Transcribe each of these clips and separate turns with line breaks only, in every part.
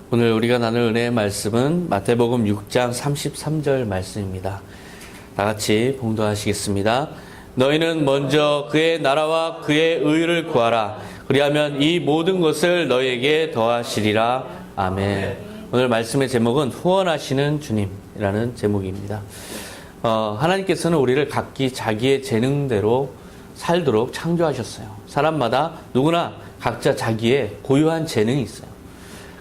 오늘 우리가 나눌 은혜의 말씀은 마태복음 6장 33절 말씀입니다. 다 같이 봉독하시겠습니다. 너희는 먼저 그의 나라와 그의 의를 구하라. 그리하면 이 모든 것을 너희에게 더하시리라. 아멘. 오늘 말씀의 제목은 후원하시는 주님이라는 제목입니다. 하나님께서는 우리를 각기 자기의 재능대로 살도록 창조하셨어요. 사람마다 누구나 각자 자기의 고유한 재능이 있어요.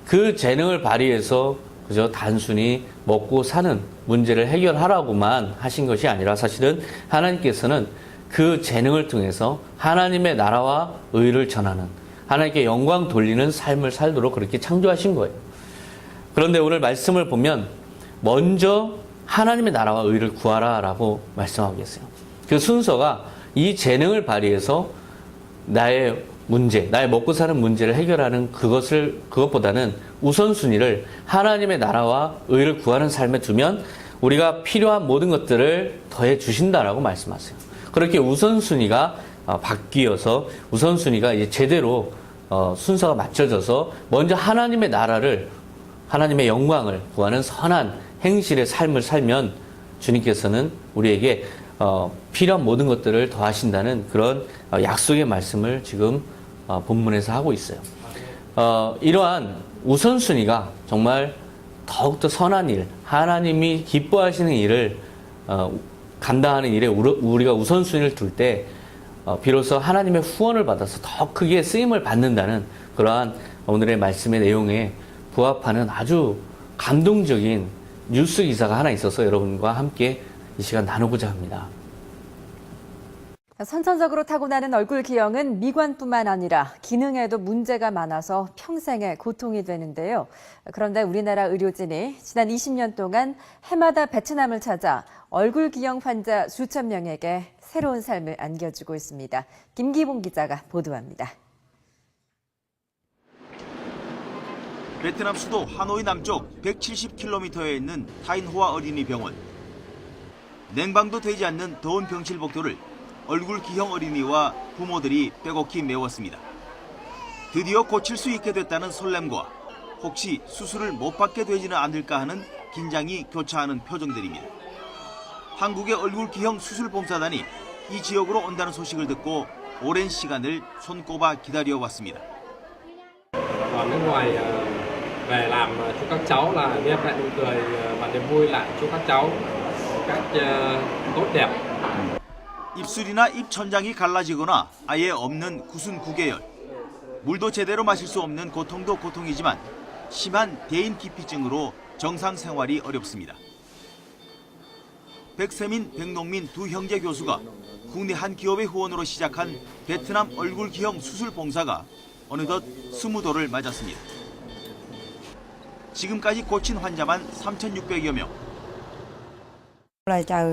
그 재능을 발휘해서 그저 단순히 먹고 사는 문제를 해결하라고만 하신 것이 아니라 사실은 하나님께서는 그 재능을 통해서 하나님의 나라와 의를 전하는, 하나님께 영광 돌리는 삶을 살도록 그렇게 창조하신 거예요. 그런데 오늘 말씀을 보면 먼저 하나님의 나라와 의를 구하라라고 말씀하고 계세요. 그 순서가 이 재능을 발휘해서 나의 문제, 나의 먹고 사는 문제를 해결하는 그것보다는 우선순위를 하나님의 나라와 의를 구하는 삶에 두면 우리가 필요한 모든 것들을 더해 주신다라고 말씀하세요. 그렇게 우선순위가 바뀌어서 우선순위가 이제 제대로 순서가 맞춰져서 먼저 하나님의 나라를, 하나님의 영광을 구하는 선한 행실의 삶을 살면 주님께서는 우리에게 필요한 모든 것들을 더하신다는 그런 약속의 말씀을 지금 본문에서 하고 있어요. 이러한 우선순위가 정말 더욱더 선한 일, 하나님이 기뻐하시는 일을 감당하는 일에 우리가 우선순위를 둘 때 비로소 하나님의 후원을 받아서 더 크게 쓰임을 받는다는 그러한 오늘의 말씀의 내용에 부합하는 아주 감동적인 뉴스 기사가 하나 있어서 여러분과 함께 이 시간 나누고자 합니다.
선천적으로 타고나는 얼굴 기형은 미관뿐만 아니라 기능에도 문제가 많아서 평생의 고통이 되는데요. 그런데 우리나라 의료진이 지난 20년 동안 해마다 베트남을 찾아 얼굴 기형 환자 수천 명에게 새로운 삶을 안겨주고 있습니다. 김기봉 기자가 보도합니다.
베트남 수도 하노이 남쪽 170km에 있는 타인호아 어린이병원. 냉방도 되지 않는 더운 병실 복도를 얼굴 기형 어린이와 부모들이 빼곡히 메웠습니다. 드디어 고칠 수 있게 됐다는 설렘과 혹시 수술을 못 받게 되지는 않을까 하는 긴장이 교차하는 표정들입니다. 한국의 얼굴 기형 수술봉사단이 이 지역으로 온다는 소식을 듣고 오랜 시간을 손꼽아 기다려왔습니다.
ở nước ngoài về làm cho các cháu là đem lại nụ cười và niềm vui lại cho các cháu một cách tốt đẹp.
입술이나 입 천장이 갈라지거나 아예 없는 구순 구개열. 물도 제대로 마실 수 없는 고통도 고통이지만 심한 대인 기피증으로 정상 생활이 어렵습니다. 백세민, 백농민 두 형제 교수가 국내 한 기업의 후원으로 시작한 베트남 얼굴 기형 수술 봉사가 어느덧 20도를 맞았습니다. 지금까지 고친 환자만 3,600여 명.
Là chờ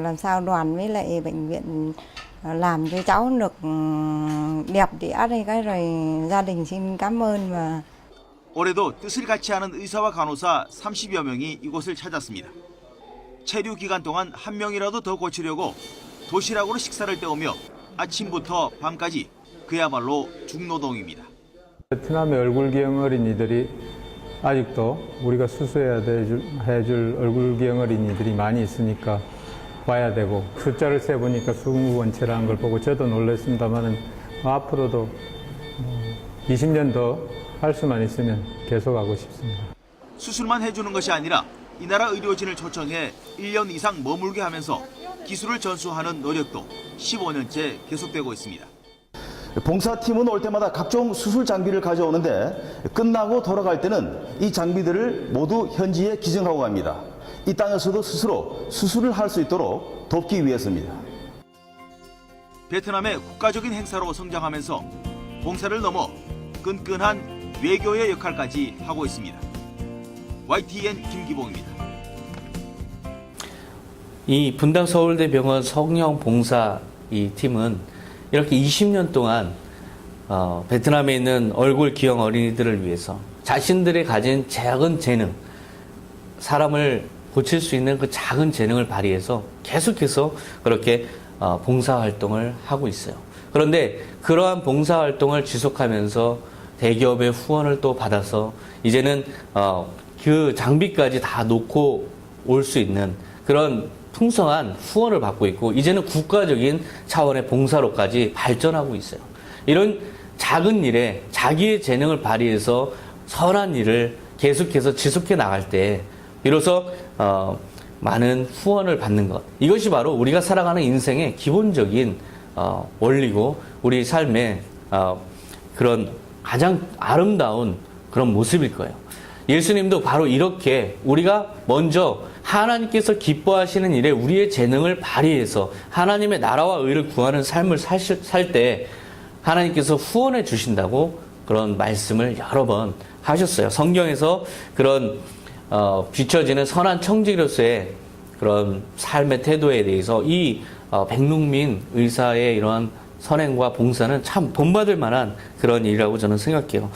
làm sao đoàn với lại bệnh viện làm cho cháu được đẹp đẽ đây cái rồi gia đình xin cảm ơn và
올해도 뜻을 같이 하는 의사와 간호사 30여 명이 이곳을 찾았습니다. 체류 기간 동안 한 명이라도 더 고치려고 도시락으로 식사를 때우며 아침부터 밤까지 그야말로 중노동입니다.
베트남의 얼굴 기형 어린이들이 아직도 우리가 수술해야 해줄 얼굴 기형 어린이들이 많이 있으니까 와야 되고 숫자를 세보니까 20원치라는 걸 보고 저도 놀랐습니다만 앞으로도 20년 더 할 수만 있으면 계속 하고 싶습니다.
수술만 해주는 것이 아니라 이 나라 의료진을 초청해 1년 이상 머물게 하면서 기술을 전수하는 노력도 15년째 계속되고 있습니다.
봉사팀은 올 때마다 각종 수술 장비를 가져오는데 끝나고 돌아갈 때는 이 장비들을 모두 현지에 기증하고 갑니다. 이 땅에서도 스스로 수술을 할 수 있도록 돕기 위해서입니다.
베트남의 국가적인 행사로 성장하면서 봉사를 넘어 끈끈한 외교의 역할까지 하고 있습니다. YTN 김기봉입니다.
이 분당 서울대병원 성형봉사 이 팀은 이렇게 20년 동안 베트남에 있는 얼굴 기형 어린이들을 위해서 자신들이 가진 작은 재능, 사람을 고칠 수 있는 그 작은 재능을 발휘해서 계속해서 그렇게 봉사활동을 하고 있어요. 그런데 그러한 봉사활동을 지속하면서 대기업의 후원을 또 받아서 이제는 그 장비까지 다 놓고 올 수 있는 그런 풍성한 후원을 받고 있고 이제는 국가적인 차원의 봉사로까지 발전하고 있어요. 이런 작은 일에 자기의 재능을 발휘해서 선한 일을 계속해서 지속해 나갈 때 비로소 많은 후원을 받는 것. 이것이 바로 우리가 살아가는 인생의 기본적인 원리고 우리 삶의 그런 가장 아름다운 그런 모습일 거예요. 예수님도 바로 이렇게 우리가 먼저 하나님께서 기뻐하시는 일에 우리의 재능을 발휘해서 하나님의 나라와 의를 구하는 삶을 살 때 하나님께서 후원해 주신다고 그런 말씀을 여러 번 하셨어요. 성경에서 그런 비춰지는 선한 청지기로서의 그런 삶의 태도에 대해서 이 백농민 의사의 이러한 선행과 봉사는 참 본받을 만한 그런 일이라고 저는 생각해요.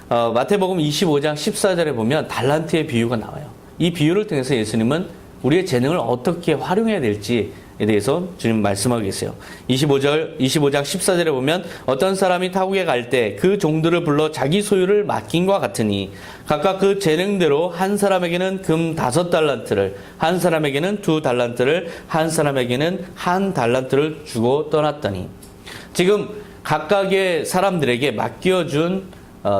마태복음 25장 14절에 보면 달란트의 비유가 나와요. 이 비유를 통해서 예수님은 우리의 재능을 어떻게 활용해야 될지에 대해서 주님 말씀하고 계세요. 25장 14절에 보면 어떤 사람이 타국에 갈 때 그 종들을 불러 자기 소유를 맡긴과 같으니 각각 그 재능대로 한 사람에게는 금 5달란트를 한 사람에게는 2달란트를 한 사람에게는 1달란트를 주고 떠났더니 지금 각각의 사람들에게 맡겨준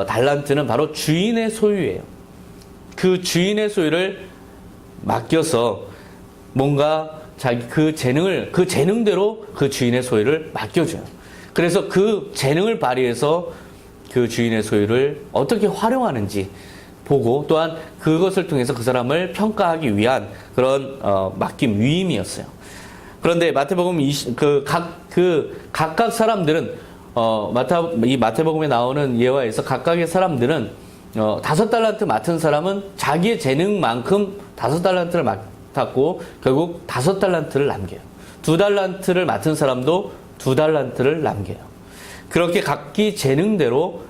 달란트는 바로 주인의 소유예요. 그 주인의 소유를 맡겨서 뭔가 자기 그 재능대로 그 주인의 소유를 맡겨줘요. 그래서 그 재능을 발휘해서 그 주인의 소유를 어떻게 활용하는지 보고 또한 그것을 통해서 그 사람을 평가하기 위한 그런 맡김 위임이었어요. 그런데 마태복음 각각 사람들은 이 마태복음에 나오는 예화에서 각각의 사람들은 5달란트 맡은 사람은 자기의 재능만큼 5달란트를 맡았고 결국 5달란트를 남겨요. 2달란트를 맡은 사람도 2달란트를 남겨요. 그렇게 각기 재능대로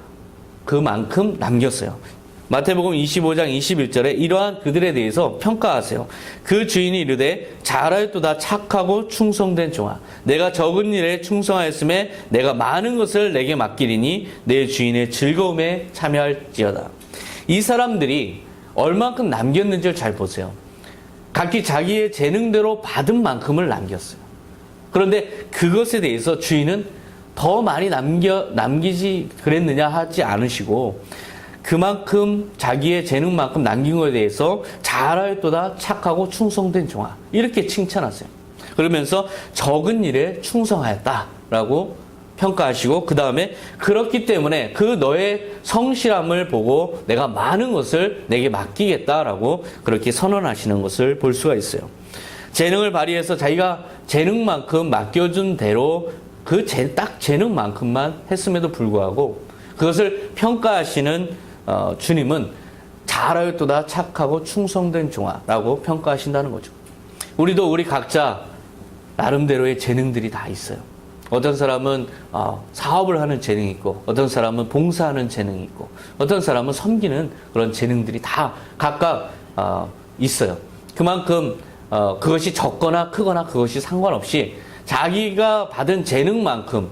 그만큼 남겼어요. 마태복음 25장 21절에 이러한 그들에 대해서 평가하세요. 그 주인이 이르되 잘하였도다 착하고 충성된 종아. 내가 적은 일에 충성하였음에 내가 많은 것을 내게 맡기리니 내 주인의 즐거움에 참여할지어다. 이 사람들이 얼만큼 남겼는지를 잘 보세요. 각기 자기의 재능대로 받은 만큼을 남겼어요. 그런데 그것에 대해서 주인은 더 많이 남기지 그랬느냐 하지 않으시고 그만큼 자기의 재능만큼 남긴 것에 대해서 잘하였도다 착하고 충성된 종아 이렇게 칭찬하세요. 그러면서 적은 일에 충성하였다라고 평가하시고 그 다음에 그렇기 때문에 그 너의 성실함을 보고 내가 많은 것을 내게 맡기겠다라고 그렇게 선언하시는 것을 볼 수가 있어요. 재능을 발휘해서 자기가 재능만큼 맡겨준 대로 딱 재능만큼만 했음에도 불구하고 그것을 평가하시는 주님은 잘하였도다 착하고 충성된 종아라고 평가하신다는 거죠. 우리도 우리 각자 나름대로의 재능들이 다 있어요. 어떤 사람은 사업을 하는 재능이 있고 어떤 사람은 봉사하는 재능이 있고 어떤 사람은 섬기는 그런 재능들이 다 각각 있어요. 그만큼 그것이 적거나 그것이 상관없이 자기가 받은 재능만큼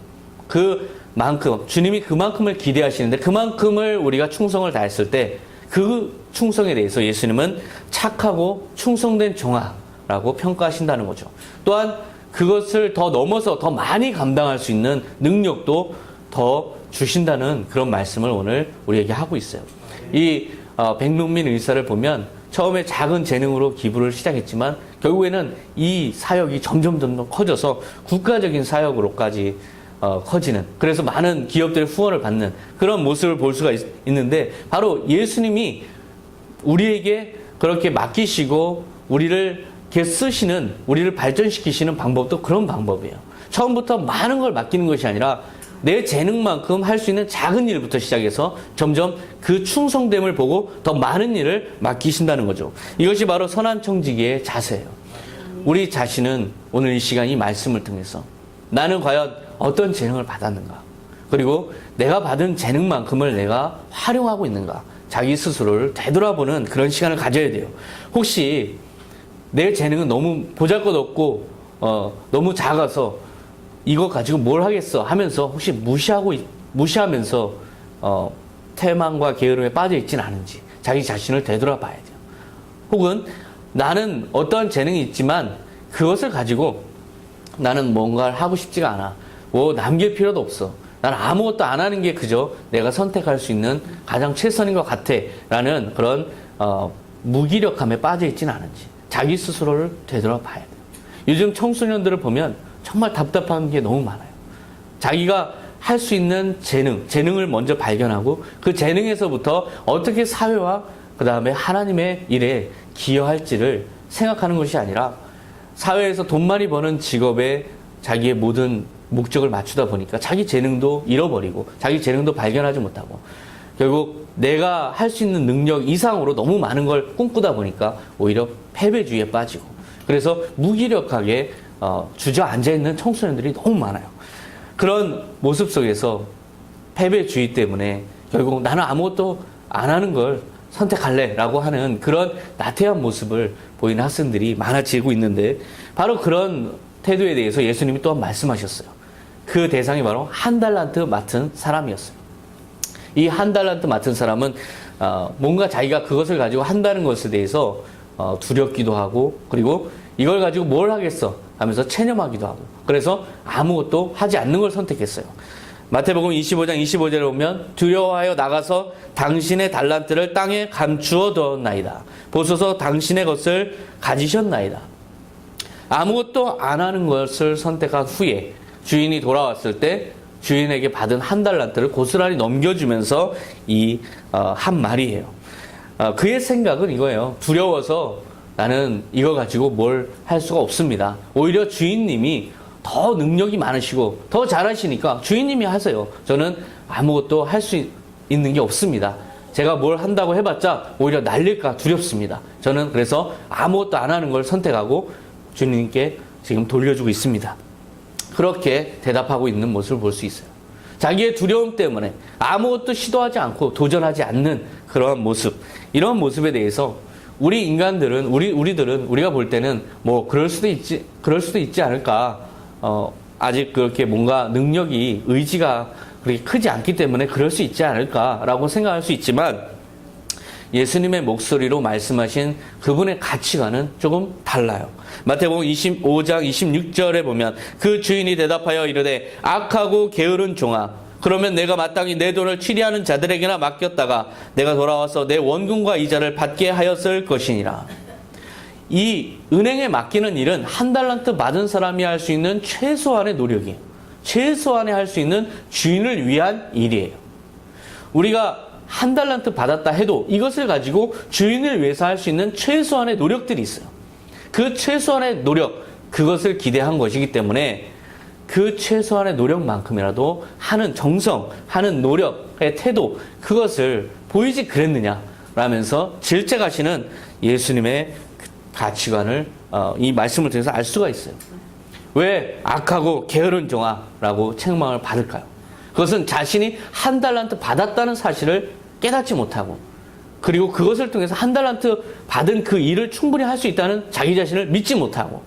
주님이 그만큼을 기대하시는데 그만큼을 우리가 충성을 다했을 때 그 충성에 대해서 예수님은 착하고 충성된 종아라고 평가하신다는 거죠. 또한 그것을 더 넘어서 더 많이 감당할 수 있는 능력도 더 주신다는 그런 말씀을 오늘 우리에게 하고 있어요. 이 백농민 의사를 보면 처음에 작은 재능으로 기부를 시작했지만 결국에는 이 사역이 점점 커져서 국가적인 사역으로까지 커지는 그래서 많은 기업들의 후원을 받는 그런 모습을 볼 수가 있는데 바로 예수님이 우리에게 그렇게 맡기시고 우리를 이렇게 쓰시는 우리를 발전시키시는 방법도 그런 방법이에요. 처음부터 많은 걸 맡기는 것이 아니라 내 재능만큼 할 수 있는 작은 일부터 시작해서 점점 그 충성됨을 보고 더 많은 일을 맡기신다는 거죠. 이것이 바로 선한 청지기의 자세예요. 우리 자신은 오늘 이 시간 이 말씀을 통해서 나는 과연 어떤 재능을 받았는가? 그리고 내가 받은 재능만큼을 내가 활용하고 있는가? 자기 스스로를 되돌아보는 그런 시간을 가져야 돼요. 혹시 내 재능은 너무 보잘것없고 너무 작아서 이거 가지고 뭘 하겠어 하면서 혹시 무시하면서 태만과 게으름에 빠져 있지는 않은지 자기 자신을 되돌아봐야 돼요. 혹은 나는 어떤 재능이 있지만 그것을 가지고 나는 뭔가를 하고 싶지가 않아. 뭐 남길 필요도 없어. 나는 아무것도 안 하는 게 그저 내가 선택할 수 있는 가장 최선인 것 같아. 라는 그런 무기력함에 빠져 있지는 않은지 자기 스스로를 되돌아봐야 돼요. 요즘 청소년들을 보면 정말 답답한 게 너무 많아요. 자기가 할 수 있는 재능을 먼저 발견하고 그 재능에서부터 어떻게 사회와 그 다음에 하나님의 일에 기여할지를 생각하는 것이 아니라 사회에서 돈 많이 버는 직업에 자기의 모든 목적을 맞추다 보니까 자기 재능도 잃어버리고 자기 재능도 발견하지 못하고 결국 내가 할 수 있는 능력 이상으로 너무 많은 걸 꿈꾸다 보니까 오히려 패배주의에 빠지고 그래서 무기력하게 주저앉아 있는 청소년들이 너무 많아요. 그런 모습 속에서 패배주의 때문에 결국 나는 아무것도 안 하는 걸 선택할래 라고 하는 그런 나태한 모습을 보이는 학생들이 많아지고 있는데 바로 그런 태도에 대해서 예수님이 또한 말씀하셨어요. 그 대상이 바로 한 달란트 맡은 사람이었어요. 이 한 달란트 맡은 사람은 뭔가 자기가 그것을 가지고 한다는 것에 대해서 두렵기도 하고 그리고 이걸 가지고 뭘 하겠어 하면서 체념하기도 하고 그래서 아무것도 하지 않는 걸 선택했어요. 마태복음 25장 25절에 보면 두려워하여 나가서 당신의 달란트를 땅에 감추어 두었나이다. 보소서 당신의 것을 가지셨나이다. 아무것도 안 하는 것을 선택한 후에 주인이 돌아왔을 때 주인에게 받은 한 달란트를 고스란히 넘겨주면서 한 말이에요. 그의 생각은 이거예요. 두려워서 나는 이거 가지고 뭘 할 수가 없습니다. 오히려 주인님이 더 능력이 많으시고 더 잘하시니까 주인님이 하세요. 저는 아무것도 할 수 있는 게 없습니다. 제가 뭘 한다고 해봤자 오히려 날릴까 두렵습니다. 저는 그래서 아무것도 안 하는 걸 선택하고 주님께 지금 돌려주고 있습니다. 그렇게 대답하고 있는 모습을 볼 수 있어요. 자기의 두려움 때문에 아무것도 시도하지 않고 도전하지 않는 그런 모습, 이런 모습에 대해서 우리 인간들은 우리들은 우리가 볼 때는 뭐 그럴 수도 있지 않을까. 아직 그렇게 뭔가 능력이 의지가 그렇게 크지 않기 때문에 그럴 수 있지 않을까라고 생각할 수 있지만 예수님의 목소리로 말씀하신 그분의 가치관은 조금 달라요. 마태복음 25장 26절에 보면 그 주인이 대답하여 이르되 악하고 게으른 종아 그러면 내가 마땅히 내 돈을 취리하는 자들에게나 맡겼다가 내가 돌아와서 내 원금과 이자를 받게 하였을 것이니라. 이 은행에 맡기는 일은 한 달란트 받은 사람이 할 수 있는 최소한의 노력이에요. 최소한의 할 수 있는 주인을 위한 일이에요. 우리가 한 달란트 받았다 해도 이것을 가지고 주인을 위해서 할 수 있는 최소한의 노력들이 있어요. 그 최소한의 노력, 그것을 기대한 것이기 때문에 그 최소한의 노력만큼이라도 하는 정성, 하는 노력의 태도, 그것을 보이지 그랬느냐 라면서 질책하시는 예수님의 가치관을 이 말씀을 통해서 알 수가 있어요. 왜 악하고 게으른 종아라고 책망을 받을까요? 그것은 자신이 한 달란트 받았다는 사실을 깨닫지 못하고 그리고 그것을 통해서 한 달란트 받은 그 일을 충분히 할 수 있다는 자기 자신을 믿지 못하고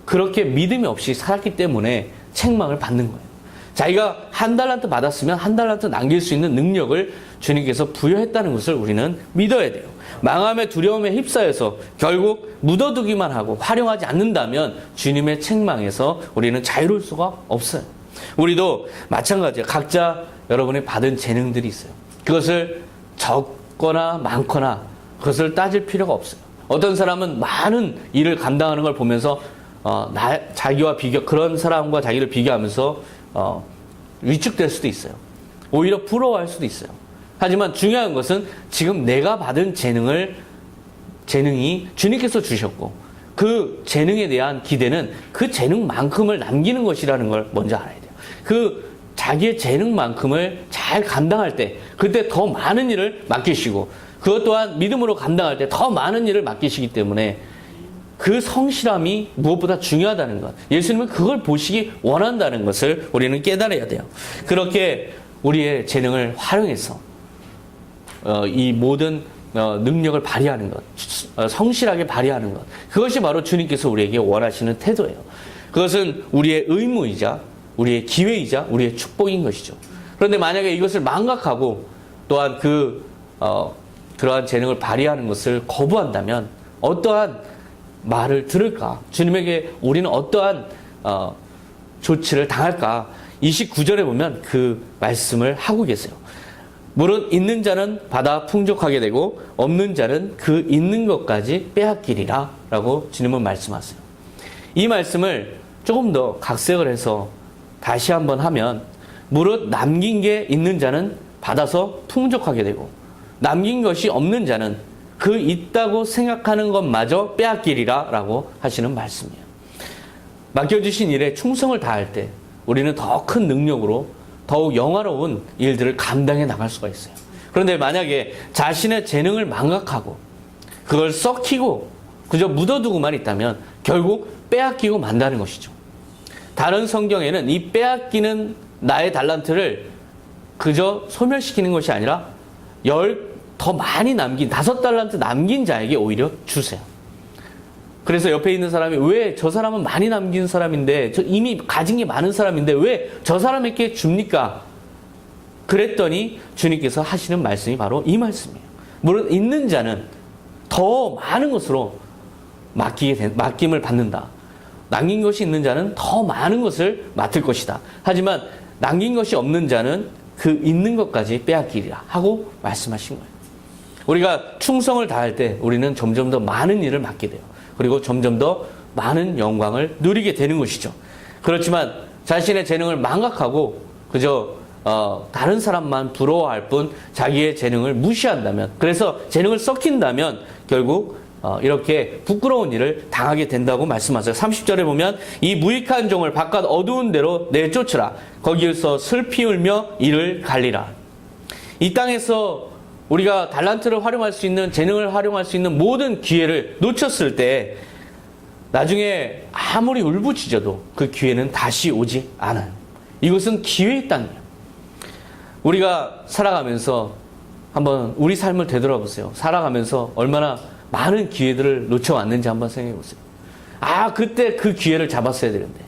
그렇게 믿음이 없이 살았기 때문에 책망을 받는 거예요. 자기가 한 달란트 받았으면 한 달란트 남길 수 있는 능력을 주님께서 부여했다는 것을 우리는 믿어야 돼요. 망함의 두려움에 휩싸여서 결국 묻어두기만 하고 활용하지 않는다면 주님의 책망에서 우리는 자유로울 수가 없어요. 우리도 마찬가지예요. 각자 여러분이 받은 재능들이 있어요. 그것을 적거나 많거나 그것을 따질 필요가 없어요. 어떤 사람은 많은 일을 감당하는 걸 보면서 자기와 그런 사람과 자기를 비교하면서 위축될 수도 있어요. 오히려 부러워할 수도 있어요. 하지만 중요한 것은 지금 내가 받은 재능이 주님께서 주셨고 그 재능에 대한 기대는 그 재능만큼을 남기는 것이라는 걸 먼저 알아야 돼요. 그 자기의 재능만큼을 잘 감당할 때 그때 더 많은 일을 맡기시고 그것 또한 믿음으로 감당할 때 더 많은 일을 맡기시기 때문에 그 성실함이 무엇보다 중요하다는 것. 예수님은 그걸 보시기 원한다는 것을 우리는 깨달아야 돼요. 그렇게 우리의 재능을 활용해서 이 모든 능력을 발휘하는 것, 성실하게 발휘하는 것. 그것이 바로 주님께서 우리에게 원하시는 태도예요. 그것은 우리의 의무이자 우리의 기회이자 우리의 축복인 것이죠. 그런데 만약에 이것을 망각하고 또한 그러한 재능을 발휘하는 것을 거부한다면 어떠한 말을 들을까? 주님에게 우리는 어떠한 조치를 당할까? 29절에 보면 그 말씀을 하고 계세요. 물은 있는 자는 받아 풍족하게 되고 없는 자는 그 있는 것까지 빼앗기리라 라고 주님은 말씀하세요. 이 말씀을 조금 더 각색을 해서 다시 한번 하면 무릇 남긴 게 있는 자는 받아서 풍족하게 되고 남긴 것이 없는 자는 그 있다고 생각하는 것마저 빼앗기리라 라고 하시는 말씀이에요. 맡겨주신 일에 충성을 다할 때 우리는 더 큰 능력으로 더욱 영화로운 일들을 감당해 나갈 수가 있어요. 그런데 만약에 자신의 재능을 망각하고 그걸 썩히고 그저 묻어두고만 있다면 결국 빼앗기고 만다는 것이죠. 다른 성경에는 이 빼앗기는 나의 달란트를 그저 소멸시키는 것이 아니라 더 많이 남긴 5달란트 남긴 자에게 오히려 주세요. 그래서 옆에 있는 사람이 왜 저 사람은 많이 남긴 사람인데 이미 가진 게 많은 사람인데 왜 저 사람에게 줍니까? 그랬더니 주님께서 하시는 말씀이 바로 이 말씀이에요. 물론 있는 자는 더 많은 것으로 맡김을 받는다. 남긴 것이 있는 자는 더 많은 것을 맡을 것이다. 하지만 남긴 것이 없는 자는 그 있는 것까지 빼앗기리라 하고 말씀하신 거예요. 우리가 충성을 다할 때 우리는 점점 더 많은 일을 맡게 돼요. 그리고 점점 더 많은 영광을 누리게 되는 것이죠. 그렇지만 자신의 재능을 망각하고 그저 다른 사람만 부러워할 뿐 자기의 재능을 무시한다면, 그래서 재능을 썩힌다면 결국 이렇게 부끄러운 일을 당하게 된다고 말씀하세요. 30절에 보면 이 무익한 종을 바깥 어두운 데로 내쫓으라. 거기에서 슬피 울며 이를 갈리라. 이 땅에서 우리가 달란트를 활용할 수 있는, 재능을 활용할 수 있는 모든 기회를 놓쳤을 때 나중에 아무리 울부짖어도 그 기회는 다시 오지 않아요. 이것은 기회의 땅이에요. 우리가 살아가면서 한번 우리 삶을 되돌아보세요. 살아가면서 얼마나 많은 기회들을 놓쳐왔는지 한번 생각해 보세요. 그때 그 기회를 잡았어야 되는데,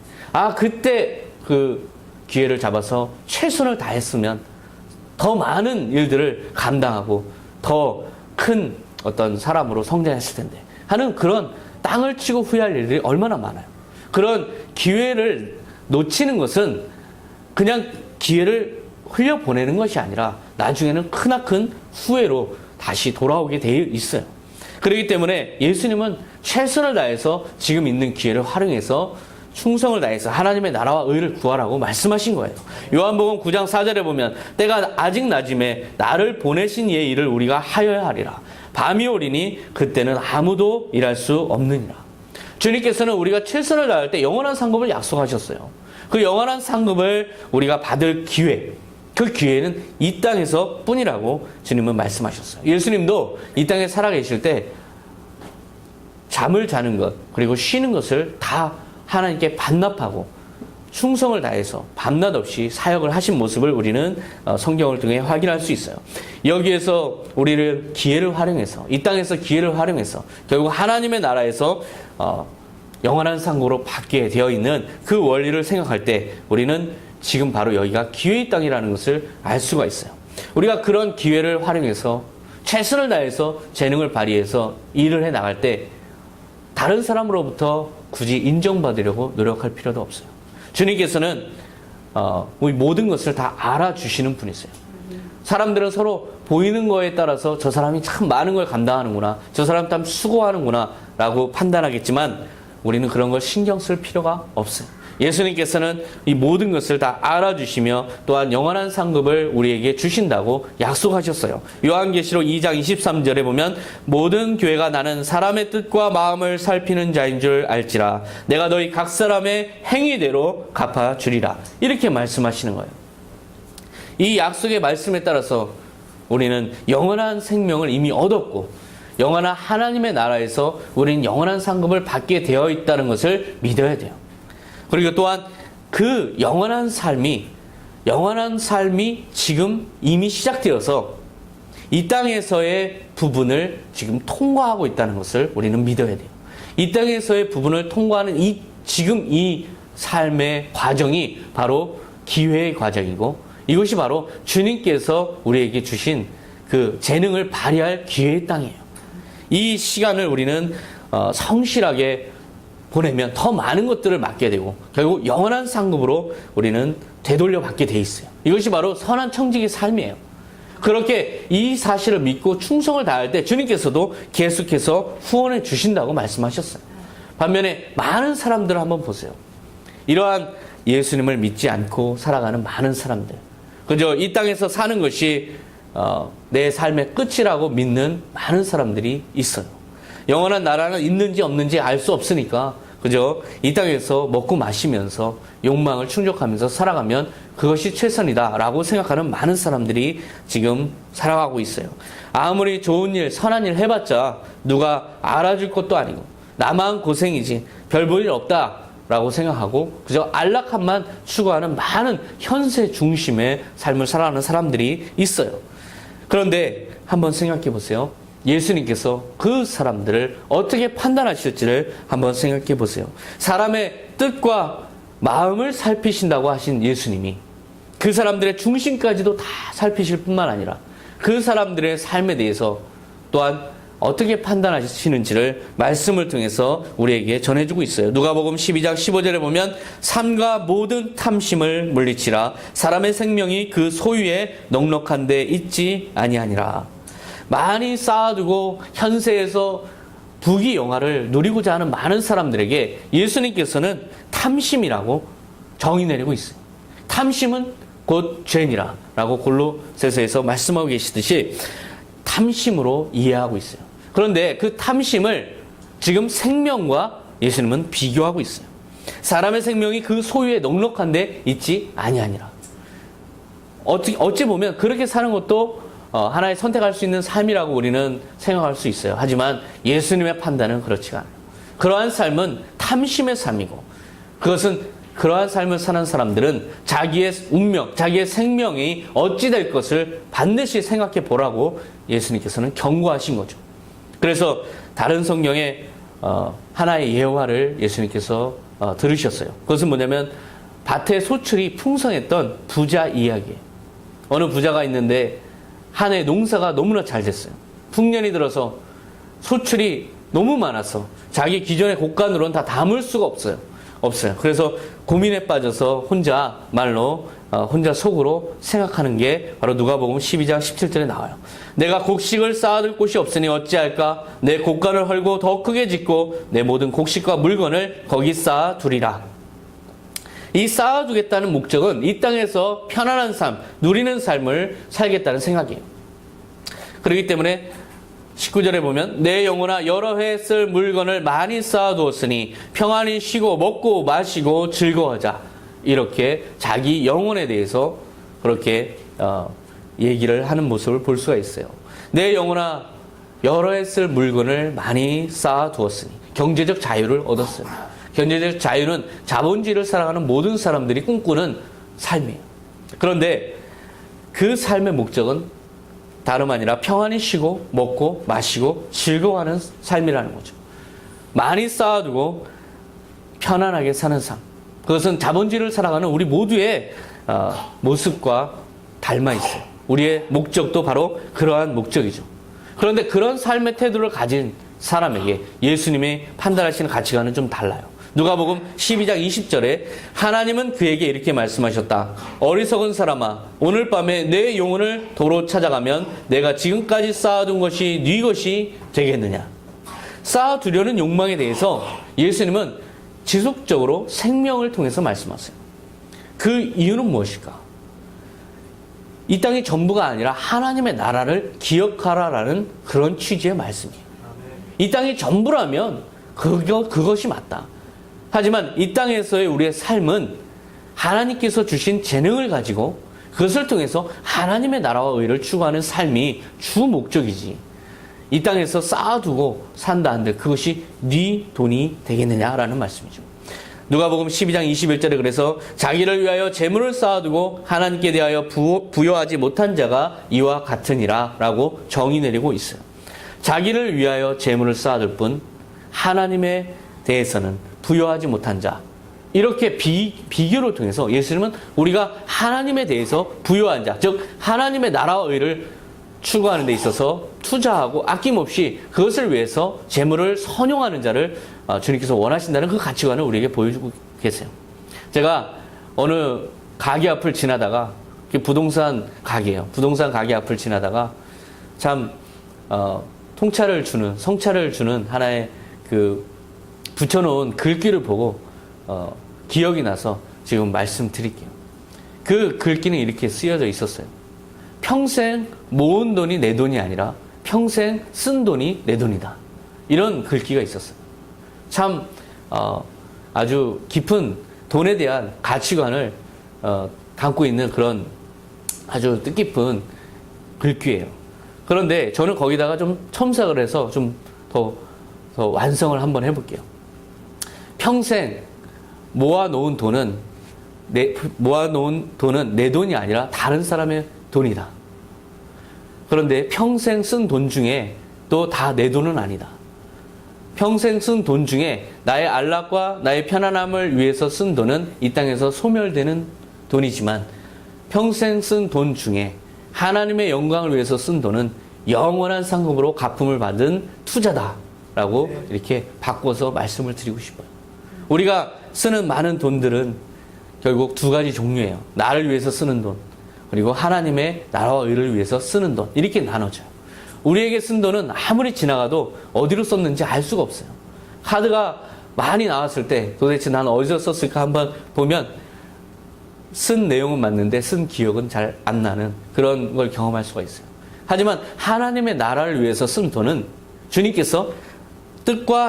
그때 그 기회를 잡아서 최선을 다했으면 더 많은 일들을 감당하고 더 큰 어떤 사람으로 성장했을 텐데 하는 그런 땅을 치고 후회할 일들이 얼마나 많아요. 그런 기회를 놓치는 것은 그냥 기회를 흘려보내는 것이 아니라 나중에는 크나큰 후회로 다시 돌아오게 되어 있어요. 그렇기 때문에 예수님은 최선을 다해서 지금 있는 기회를 활용해서 충성을 다해서 하나님의 나라와 의를 구하라고 말씀하신 거예요. 요한복음 9장 4절에 보면 때가 아직 낮음에 나를 보내신 이의 일을 우리가 하여야 하리라. 밤이 오리니 그때는 아무도 일할 수 없느니라. 주님께서는 우리가 최선을 다할 때 영원한 상급을 약속하셨어요. 그 영원한 상급을 우리가 받을 기회, 그 기회는 이 땅에서 뿐이라고 주님은 말씀하셨어요. 예수님도 이 땅에 살아계실 때 잠을 자는 것 그리고 쉬는 것을 다 하나님께 반납하고 충성을 다해서 밤낮 없이 사역을 하신 모습을 우리는 성경을 통해 확인할 수 있어요. 여기에서 우리를 기회를 활용해서, 이 땅에서 기회를 활용해서 결국 하나님의 나라에서 영원한 상고로 받게 되어 있는 그 원리를 생각할 때 우리는 지금 바로 여기가 기회의 땅이라는 것을 알 수가 있어요. 우리가 그런 기회를 활용해서 최선을 다해서 재능을 발휘해서 일을 해 나갈 때 다른 사람으로부터 굳이 인정받으려고 노력할 필요도 없어요. 주님께서는 우리 모든 것을 다 알아주시는 분이세요. 사람들은 서로 보이는 거에 따라서 저 사람이 참 많은 걸 감당하는구나, 저 사람 참 수고하는구나 라고 판단하겠지만 우리는 그런 걸 신경 쓸 필요가 없어요. 예수님께서는 이 모든 것을 다 알아주시며 또한 영원한 상급을 우리에게 주신다고 약속하셨어요. 요한계시록 2장 23절에 보면 모든 교회가 나는 사람의 뜻과 마음을 살피는 자인 줄 알지라. 내가 너희 각 사람의 행위대로 갚아주리라. 이렇게 말씀하시는 거예요. 이 약속의 말씀에 따라서 우리는 영원한 생명을 이미 얻었고 영원한 하나님의 나라에서 우리는 영원한 상급을 받게 되어 있다는 것을 믿어야 돼요. 그리고 또한 그 영원한 삶이 지금 이미 시작되어서 이 땅에서의 부분을 지금 통과하고 있다는 것을 우리는 믿어야 돼요. 이 땅에서의 부분을 통과하는 지금 이 삶의 과정이 바로 기회의 과정이고 이것이 바로 주님께서 우리에게 주신 그 재능을 발휘할 기회의 땅이에요. 이 시간을 우리는 성실하게 보내면 더 많은 것들을 맡게 되고 결국 영원한 상급으로 우리는 되돌려 받게 돼 있어요. 이것이 바로 선한 청지기의 삶이에요. 그렇게 이 사실을 믿고 충성을 다할 때 주님께서도 계속해서 후원해 주신다고 말씀하셨어요. 반면에 많은 사람들을 한번 보세요. 이러한 예수님을 믿지 않고 살아가는 많은 사람들, 그저 이 땅에서 사는 것이 내 삶의 끝이라고 믿는 많은 사람들이 있어요. 영원한 나라는 있는지 없는지 알 수 없으니까 그저 이 땅에서 먹고 마시면서 욕망을 충족하면서 살아가면 그것이 최선이다라고 생각하는 많은 사람들이 지금 살아가고 있어요. 아무리 좋은 일, 선한 일 해봤자 누가 알아줄 것도 아니고 나만 고생이지 별 볼 일 없다라고 생각하고 그저 안락함만 추구하는 많은 현세 중심의 삶을 살아가는 사람들이 있어요. 그런데 한번 생각해 보세요. 예수님께서 그 사람들을 어떻게 판단하실지를 한번 생각해 보세요. 사람의 뜻과 마음을 살피신다고 하신 예수님이 그 사람들의 중심까지도 다 살피실 뿐만 아니라 그 사람들의 삶에 대해서 또한 어떻게 판단하시는지를 말씀을 통해서 우리에게 전해주고 있어요. 누가복음 12장 15절에 보면 삶과 모든 탐심을 물리치라 사람의 생명이 그 소유에 넉넉한 데 있지 아니하니라. 많이 쌓아두고 현세에서 부귀영화를 누리고자 하는 많은 사람들에게 예수님께서는 탐심이라고 정의 내리고 있어요. 탐심은 곧 죄니라 라고 골로새서에서 말씀하고 계시듯이 탐심으로 이해하고 있어요. 그런데 그 탐심을 지금 생명과 예수님은 비교하고 있어요. 사람의 생명이 그 소유에 넉넉한 데 있지 아니하니라. 어찌 보면 그렇게 사는 것도 하나의 선택할 수 있는 삶이라고 우리는 생각할 수 있어요. 하지만 예수님의 판단은 그렇지가 않아요. 그러한 삶은 탐심의 삶이고 그것은 그러한 삶을 사는 사람들은 자기의 운명, 자기의 생명이 어찌 될 것을 반드시 생각해 보라고 예수님께서는 경고하신 거죠. 그래서 다른 성경에 하나의 예화를 예수님께서 들으셨어요. 그것은 뭐냐면 밭에 소출이 풍성했던 부자 이야기예요. 어느 부자가 있는데 한 해 농사가 너무나 잘 됐어요. 풍년이 들어서 소출이 너무 많아서 자기 기존의 곡간으로는 다 담을 수가 없어요. 그래서 고민에 빠져서 혼자 속으로 생각하는 게 바로 누가복음 12장 17절에 나와요. 내가 곡식을 쌓아둘 곳이 없으니 어찌할까? 내 곡간을 헐고 더 크게 짓고 내 모든 곡식과 물건을 거기 쌓아두리라. 이 쌓아두겠다는 목적은 이 땅에서 편안한 삶, 누리는 삶을 살겠다는 생각이에요. 그렇기 때문에 19절에 보면 내 영혼아 여러 해 쓸 물건을 많이 쌓아두었으니 평안히 쉬고 먹고 마시고 즐거워하자. 이렇게 자기 영혼에 대해서 그렇게 얘기를 하는 모습을 볼 수가 있어요. 내 영혼아 여러 해 쓸 물건을 많이 쌓아두었으니 경제적 자유를 얻었어요. 경제적 자유는 자본주의를 살아가는 모든 사람들이 꿈꾸는 삶이에요. 그런데 그 삶의 목적은 다름 아니라 평안히 쉬고 먹고 마시고 즐거워하는 삶이라는 거죠. 많이 쌓아두고 편안하게 사는 삶. 그것은 자본주의를 살아가는 우리 모두의 모습과 닮아 있어요. 우리의 목적도 바로 그러한 목적이죠. 그런데 그런 삶의 태도를 가진 사람에게 예수님이 판단하시는 가치관은 좀 달라요. 누가복음 12장 20절에 하나님은 그에게 이렇게 말씀하셨다. 어리석은 사람아 오늘 밤에 내 영혼을 도로 찾아가면 내가 지금까지 쌓아둔 것이 네 것이 되겠느냐. 쌓아두려는 욕망에 대해서 예수님은 지속적으로 생명을 통해서 말씀하세요. 그 이유는 무엇일까? 이 땅이 전부가 아니라 하나님의 나라를 기억하라라는 그런 취지의 말씀이에요. 이 땅이 전부라면 그것이 맞다. 하지만 이 땅에서의 우리의 삶은 하나님께서 주신 재능을 가지고 그것을 통해서 하나님의 나라와 의를 추구하는 삶이 주 목적이지. 이 땅에서 쌓아두고 산다 한들 그것이 네 돈이 되겠느냐라는 말씀이죠. 누가복음 12장 21절에 그래서 자기를 위하여 재물을 쌓아두고 하나님께 대하여 부여하지 못한 자가 이와 같으니라 라고 정의 내리고 있어요. 자기를 위하여 재물을 쌓아둘 뿐 하나님에 대해서는 부여하지 못한 자, 이렇게 비교를 통해서 예수님은 우리가 하나님에 대해서 부요한 자, 즉 하나님의 나라와 의를 추구하는 데 있어서 투자하고 아낌없이 그것을 위해서 재물을 선용하는 자를 주님께서 원하신다는 그 가치관을 우리에게 보여주고 계세요. 제가 어느 가게 앞을 지나다가, 부동산 가게예요. 부동산 가게 앞을 지나다가 참 성차를 주는 하나의 그 붙여놓은 글귀를 보고 기억이 나서 지금 말씀드릴게요. 그 글귀는 이렇게 쓰여져 있었어요. 평생 모은 돈이 내 돈이 아니라 평생 쓴 돈이 내 돈이다. 이런 글귀가 있었어요. 참 아주 깊은 돈에 대한 가치관을 담고 있는 그런 아주 뜻깊은 글귀예요. 그런데 저는 거기다가 좀 첨삭을 해서 좀 더 완성을 한번 해볼게요. 평생 모아놓은 돈은 내 돈이 아니라 다른 사람의 돈이다. 그런데 평생 쓴 돈 중에 또 다 내 돈은 아니다. 평생 쓴 돈 중에 나의 안락과 나의 편안함을 위해서 쓴 돈은 이 땅에서 소멸되는 돈이지만 평생 쓴 돈 중에 하나님의 영광을 위해서 쓴 돈은 영원한 상급으로 갚음을 받은 투자다라고 이렇게 바꿔서 말씀을 드리고 싶어요. 우리가 쓰는 많은 돈들은 결국 두 가지 종류예요. 나를 위해서 쓰는 돈, 그리고 하나님의 나라와 의를 위해서 쓰는 돈, 이렇게 나눠져요. 우리에게 쓴 돈은 아무리 지나가도 어디로 썼는지 알 수가 없어요. 카드가 많이 나왔을 때 도대체 난 어디서 썼을까 한번 보면 쓴 내용은 맞는데 쓴 기억은 잘 안 나는 그런 걸 경험할 수가 있어요. 하지만 하나님의 나라를 위해서 쓴 돈은 주님께서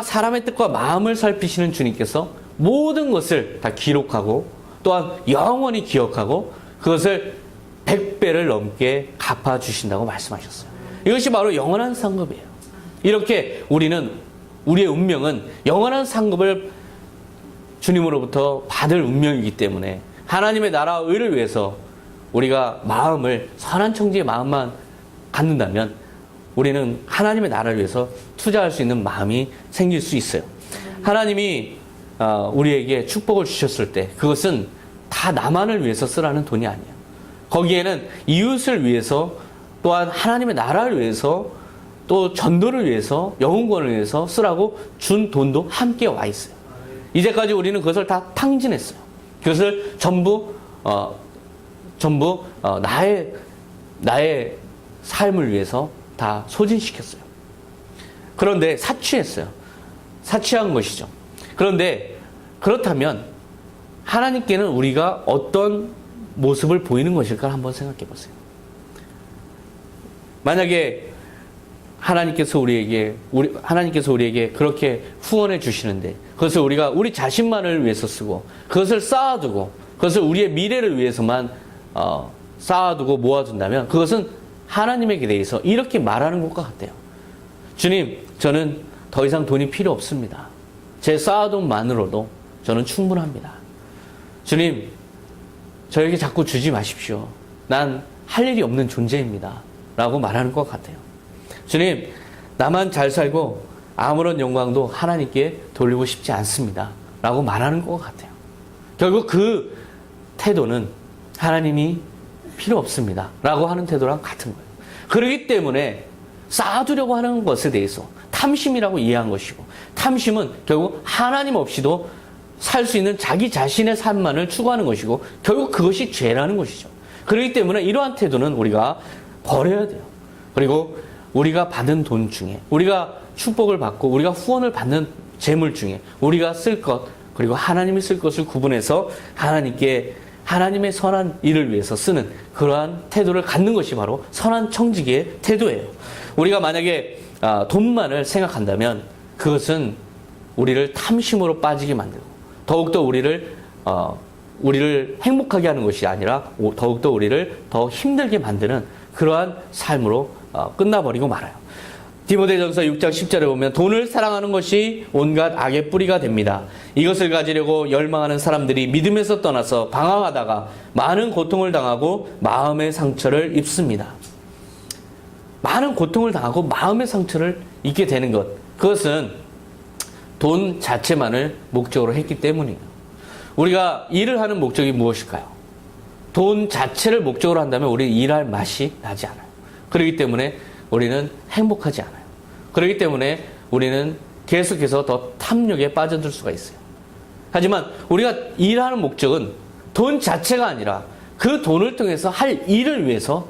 사람의 뜻과 마음을 살피시는 주님께서 모든 것을 다 기록하고 또한 영원히 기억하고 그것을 100배를 넘게 갚아주신다고 말씀하셨어요. 이것이 바로 영원한 상급이에요. 이렇게 우리의 운명은 영원한 상급을 주님으로부터 받을 운명이기 때문에 하나님의 나라와 의를 위해서 우리가 선한 청지의 마음만 갖는다면 우리는 하나님의 나라를 위해서 투자할 수 있는 마음이 생길 수 있어요. 하나님이 우리에게 축복을 주셨을 때 그것은 다 나만을 위해서 쓰라는 돈이 아니에요. 거기에는 이웃을 위해서 또한 하나님의 나라를 위해서 또 전도를 위해서 영혼권을 위해서 쓰라고 준 돈도 함께 와 있어요. 이제까지 우리는 그것을 다 탕진했어요. 그것을 전부 나의 삶을 위해서 다 소진시켰어요. 그런데 사취했어요. 사취한 것이죠. 그런데 그렇다면 하나님께는 우리가 어떤 모습을 보이는 것일까 한번 생각해 보세요. 만약에 하나님께서 우리에게 그렇게 후원해 주시는데 그것을 우리가 우리 자신만을 위해서 쓰고 그것을 쌓아두고 그것을 우리의 미래를 위해서만 쌓아두고 모아둔다면 그것은 하나님에게 대해서 이렇게 말하는 것과 같아요. 주님, 저는 더 이상 돈이 필요 없습니다. 제 쌓아둔 만으로도 저는 충분합니다. 주님, 저에게 자꾸 주지 마십시오. 난 할 일이 없는 존재입니다. 라고 말하는 것 같아요. 주님, 나만 잘 살고 아무런 영광도 하나님께 돌리고 싶지 않습니다. 라고 말하는 것 같아요. 결국 그 태도는 하나님이 필요 없습니다. 라고 하는 태도랑 같은 거예요. 그렇기 때문에 쌓아두려고 하는 것에 대해서 탐심이라고 이해한 것이고 탐심은 결국 하나님 없이도 살 수 있는 자기 자신의 삶만을 추구하는 것이고 결국 그것이 죄라는 것이죠. 그렇기 때문에 이러한 태도는 우리가 버려야 돼요. 그리고 우리가 받은 돈 중에 우리가 축복을 받고 우리가 후원을 받는 재물 중에 우리가 쓸 것 그리고 하나님이 쓸 것을 구분해서 하나님의 선한 일을 위해서 쓰는 그러한 태도를 갖는 것이 바로 선한 청지기의 태도예요. 우리가 만약에 돈만을 생각한다면 그것은 우리를 탐심으로 빠지게 만들고 더욱더 우리를 행복하게 하는 것이 아니라 더욱더 우리를 더 힘들게 만드는 그러한 삶으로 끝나버리고 말아요. 디모데전서 6장 10절에 보면 돈을 사랑하는 것이 온갖 악의 뿌리가 됩니다. 이것을 가지려고 열망하는 사람들이 믿음에서 떠나서 방황하다가 많은 고통을 당하고 마음의 상처를 입습니다. 많은 고통을 당하고 마음의 상처를 입게 되는 것, 그것은 돈 자체만을 목적으로 했기 때문이에요. 우리가 일을 하는 목적이 무엇일까요? 돈 자체를 목적으로 한다면 우리는 일할 맛이 나지 않아요. 그렇기 때문에 우리는 행복하지 않아요. 그렇기 때문에 우리는 계속해서 더 탐욕에 빠져들 수가 있어요. 하지만 우리가 일하는 목적은 돈 자체가 아니라 그 돈을 통해서 할 일을 위해서,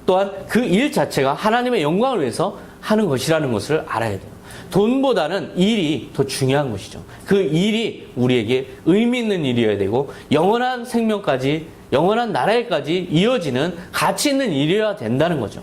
또한 그 일 자체가 하나님의 영광을 위해서 하는 것이라는 것을 알아야 돼요. 돈보다는 일이 더 중요한 것이죠. 그 일이 우리에게 의미 있는 일이어야 되고 영원한 생명까지, 영원한 나라에까지 이어지는 가치 있는 일이어야 된다는 거죠.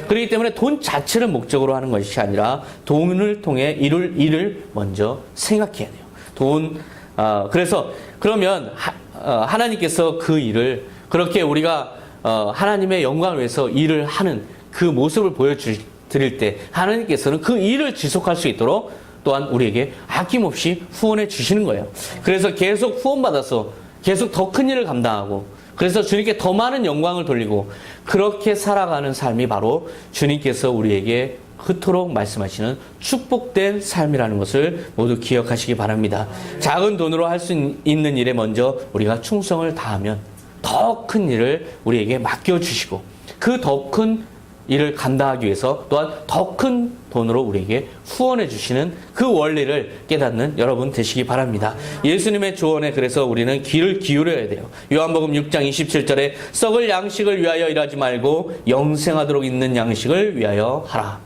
그렇기 때문에 돈 자체를 목적으로 하는 것이 아니라 돈을 통해 이룰 일을 먼저 생각해야 돼요. 그래서 그러면 하나님께서 그 일을, 그렇게 우리가 하나님의 영광을 위해서 일을 하는 그 모습을 보여드릴 때 하나님께서는 그 일을 지속할 수 있도록 또한 우리에게 아낌없이 후원해 주시는 거예요. 그래서 계속 후원받아서 계속 더 큰 일을 감당하고, 그래서 주님께 더 많은 영광을 돌리고 그렇게 살아가는 삶이 바로 주님께서 우리에게 그토록 말씀하시는 축복된 삶이라는 것을 모두 기억하시기 바랍니다. 작은 돈으로 할 수 있는 일에 먼저 우리가 충성을 다하면 더 큰 일을 우리에게 맡겨주시고, 그 더 큰 일을 감당하기 위해서 또한 더 큰 돈으로 우리에게 후원해 주시는 그 원리를 깨닫는 여러분 되시기 바랍니다. 예수님의 조언에 그래서 우리는 귀를 기울여야 돼요. 요한복음 6장 27절에 썩을 양식을 위하여 일하지 말고 영생하도록 있는 양식을 위하여 하라.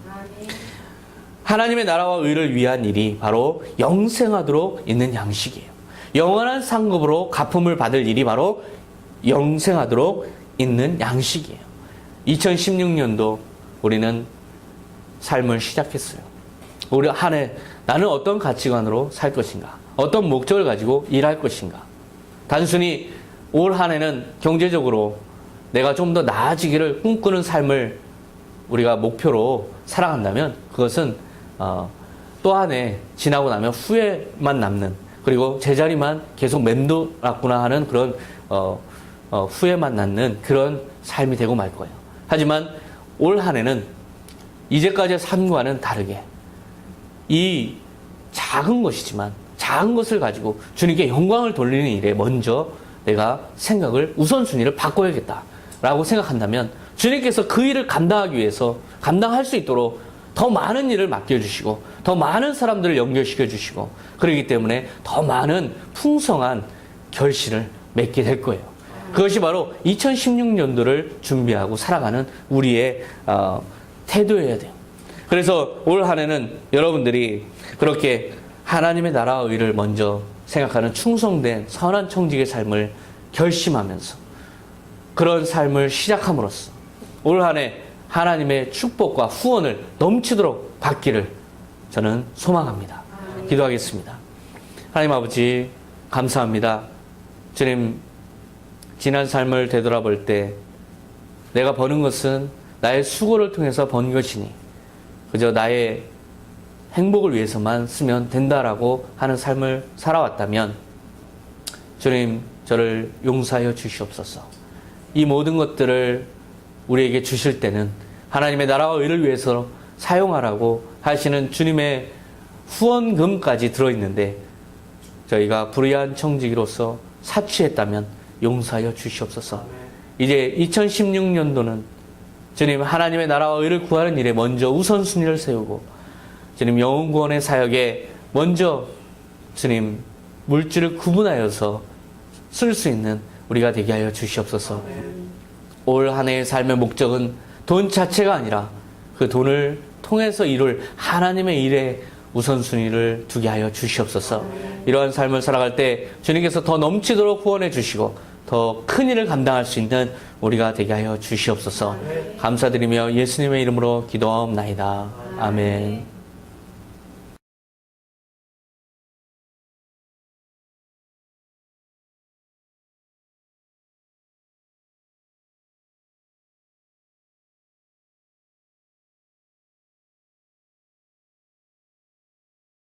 하나님의 나라와 의를 위한 일이 바로 영생하도록 있는 양식이에요. 영원한 상급으로 갚음을 받을 일이 바로 영생하도록 있는 양식이에요. 2016년도 우리는 삶을 시작했어요. 우리 한 해 나는 어떤 가치관으로 살 것인가? 어떤 목적을 가지고 일할 것인가? 단순히 올 한 해는 경제적으로 내가 좀 더 나아지기를 꿈꾸는 삶을 우리가 목표로 살아간다면 그것은 또 한 해 지나고 나면 후회만 남는, 그리고 제자리만 계속 맴돌았구나 하는 그런 후회만 남는 그런 삶이 되고 말 거예요. 하지만 올 한 해는 이제까지의 삶과는 다르게 이 작은 것이지만 작은 것을 가지고 주님께 영광을 돌리는 일에 먼저 내가 생각을, 우선순위를 바꿔야겠다라고 생각한다면 주님께서 그 일을 감당하기 위해서, 감당할 수 있도록 더 많은 일을 맡겨주시고 더 많은 사람들을 연결시켜 주시고, 그렇기 때문에 더 많은 풍성한 결실을 맺게 될 거예요. 그것이 바로 2016년도를 준비하고 살아가는 우리의 태도여야 돼요. 그래서 올 한 해는 여러분들이 그렇게 하나님의 나라와 의를 먼저 생각하는 충성된 선한 청직의 삶을 결심하면서 그런 삶을 시작함으로써 올 한 해 하나님의 축복과 후원을 넘치도록 받기를 저는 소망합니다. 기도하겠습니다. 하나님 아버지, 감사합니다. 주님, 지난 삶을 되돌아볼 때 내가 버는 것은 나의 수고를 통해서 번 것이니 그저 나의 행복을 위해서만 쓰면 된다라고 하는 삶을 살아왔다면 주님, 저를 용서하여 주시옵소서. 이 모든 것들을 우리에게 주실 때는 하나님의 나라와 의를 위해서 사용하라고 하시는 주님의 후원금까지 들어있는데 저희가 불의한 청지기로서 사취했다면 용서하여 주시옵소서. 이제 2016년도는 주님, 하나님의 나라와 의를 구하는 일에 먼저 우선순위를 세우고 주님, 영혼구원의 사역에 먼저 주님, 물질을 구분하여서 쓸 수 있는 우리가 되게 하여 주시옵소서. 올 한 해의 삶의 목적은 돈 자체가 아니라 그 돈을 통해서 이룰 하나님의 일에 우선순위를 두게 하여 주시옵소서. 이러한 삶을 살아갈 때 주님께서 더 넘치도록 후원해 주시고 더 큰 일을 감당할 수 있는 우리가 되게 하여 주시옵소서. 감사드리며 예수님의 이름으로 기도하옵나이다. 아멘.